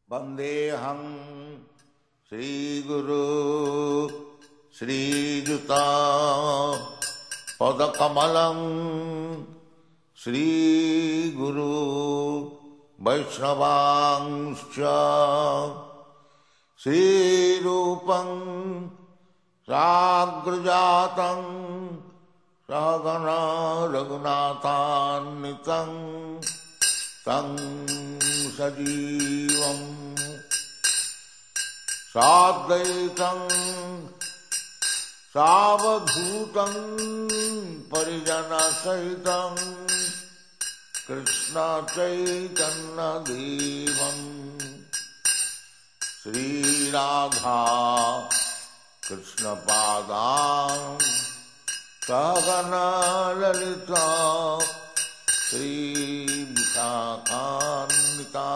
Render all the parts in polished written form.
वन्देऽहं श्रीगुरु श्रीयुता पदकमलं श्रीगुरु वैष्णवांश्च श्रीरूपं साग्रजातं सहगणा रघुनाथान्वितं तं सजीवं साद्वैतं सावधूतं परिजनसहितं कृष्ण चैतन्य देवं श्रीराधा कृष्ण पादां सहगणा ललिता श्री विशाखान्वितां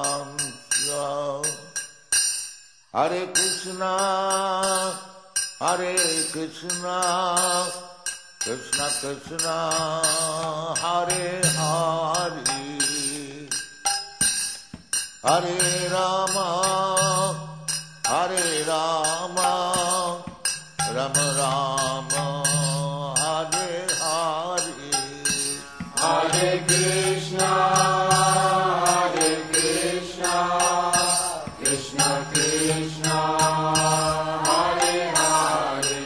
हरे कृष्णा कृष्ण कृष्ण हरे हरे हरे राम राम राम हरे हरे हरे कृष्णा कृष्ण कृष्ण हरे हरे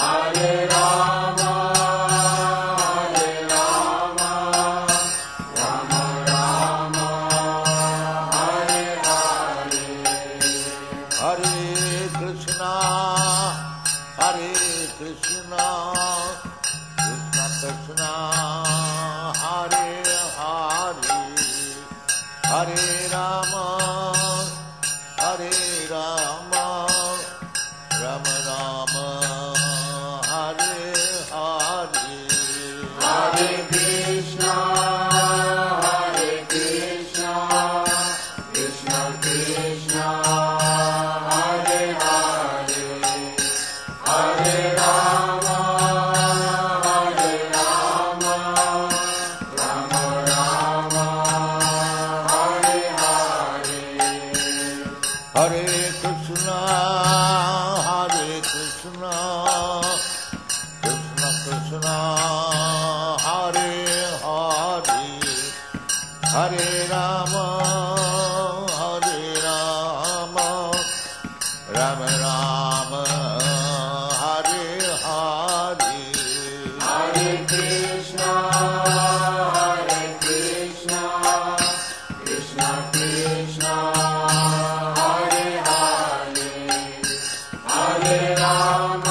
हरे राम राम राम हरे हरे हरे कृष्णा कृष्ण कृष्ण हरे हरे हरे राम राम राम हरे हरे हरे कृष्णा कृष्ण कृष्ण हरे हरे हरे राम राम राम हरे हरे हरे कृष्णा कृष्ण कृष्ण हरे हरे हरे राम राम राम हरे हरे हरे कृष्णा कृष्ण कृष्ण हरे हरे हरे राम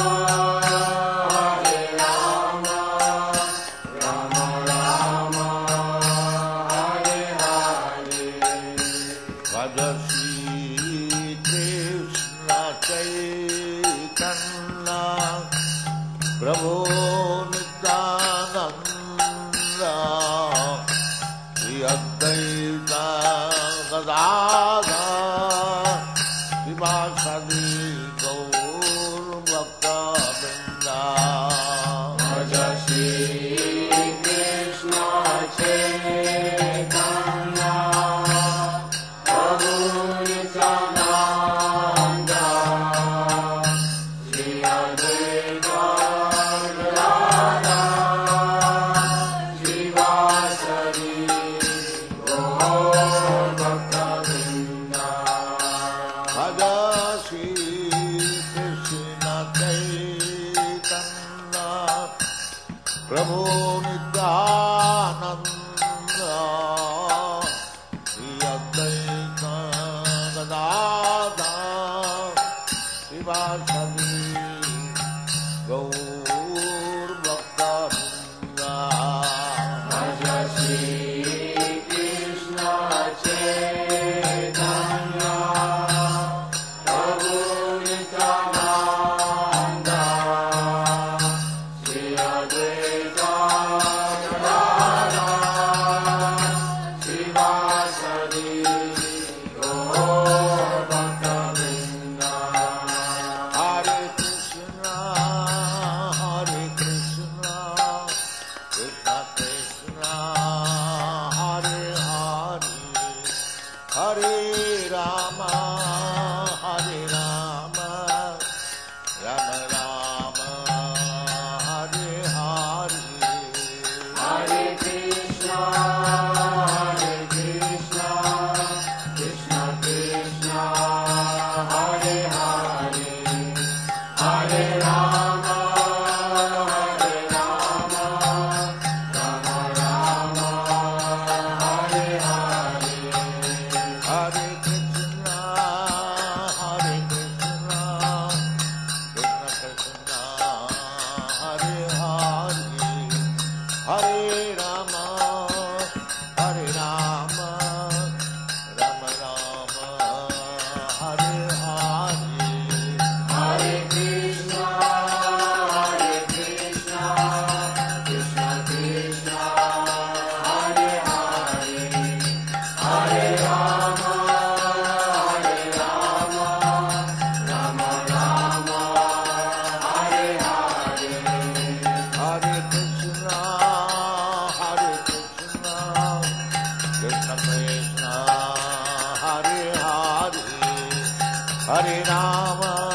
राम हरे हरे भज श्री कृष्ण चैतन्य प्रभु नित्यानंद श्री अद्वैत गदाधर शिवासादि गौर भक्तवृंद भज श्री कृष्ण चैतन्य प्रभु नित्यानंद श्री अद्वैत गदाधर शिवासादि गौर भक्तवृंद भज श्री कृष्ण चैतन्य प्रभु नित्यानंद श्री अद्वैत गदाधर शिवासादि गौर भक्तवृंद भज श्री कृष्ण चैतन्य प्रभु नित्यानंद श्री अद्वैत गदाधर शिवासादि गौर भक्तवृंद हरे Rama, Hare Rama, Rama Rama, Hare Hare, Hare Krishna, Krishna Krishna, Hare Hare, Hare Rama, Rama Rama, Hare Hare, Hare Krishna, Krishna Krishna, Hare Hare, Hare Rama, Rama Rama, Hare Hare. Hare Krishna, Krishna Krishna, Hare Hare, Hare Rama, Rama Rama, Hare Hare, Hare Krishna, Krishna Krishna, Hare Hare, Hare Rama,